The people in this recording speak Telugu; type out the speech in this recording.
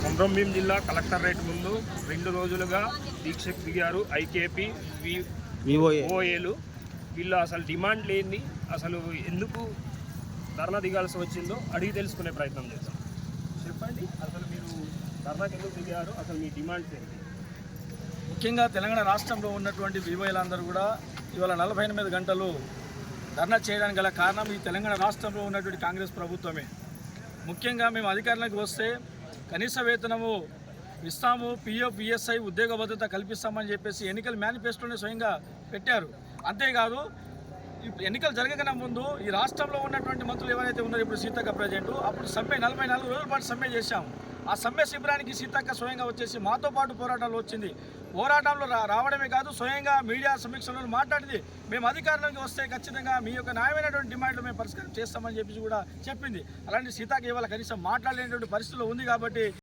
కొమరంభీం జిల్లా కలెక్టరేట్ ముందు 2 రోజులుగా దీక్షకు దిగారు ఐకేపీ ఓఏలు. వీళ్ళు అసలు డిమాండ్ లేని అసలు ఎందుకు ధర్నా దిగాల్సి వచ్చిందో అడిగి తెలుసుకునే ప్రయత్నం చేస్తాం. చెప్పండి, అసలు మీరు ధర్నాకి ఎందుకు దిగారు, అసలు మీ డిమాండ్స్ ఏంటి? ముఖ్యంగా తెలంగాణ రాష్ట్రంలో ఉన్నటువంటి వివోఏలందరూ కూడా ఇవాళ 48 గంటలు ధర్నా చేయడానికి గల కారణం ఈ తెలంగాణ రాష్ట్రంలో ఉన్నటువంటి కాంగ్రెస్ ప్రభుత్వమే. ముఖ్యంగా మేము అధికారంలోకి వస్తే కనీస వేతనము ఇస్తాము, పిఎఫ్ పిఎస్ఐ ఉద్యోగ భద్రత కల్పిస్తామని చెప్పేసి ఎన్నికల మేనిఫెస్టోని స్వయంగా పెట్టారు. అంతేకాదు ఎన్నికలు జరగకనే ముందు ఈ రాష్ట్రంలో ఉన్నటువంటి మంత్రులు ఎవరైతే ఉన్నారో ఇప్పుడు సీతక్క ప్రెసిడెంట్, అప్పుడు సమ్మె 44 రోజుల పాటు సమ్మె చేశాం. ఆ సమ్మె శిబిరానికి సీతక్క స్వయంగా వచ్చేసి మాతో పాటు పోరాటాలు వచ్చింది. పోరాటంలో రావడమే కాదు, స్వయంగా మీడియా సమీక్షలో మాట్లాడింది. మేము అధికారంలోకి వస్తే ఖచ్చితంగా మీ యొక్క న్యాయమైనటువంటి డిమాండ్లు మేము పరిష్కారం చేస్తామని చెప్పి కూడా చెప్పింది. అలాంటి సీతక్క ఇవాళ కనీసం మాట్లాడలేనటువంటి పరిస్థితుల్లో ఉంది. కాబట్టి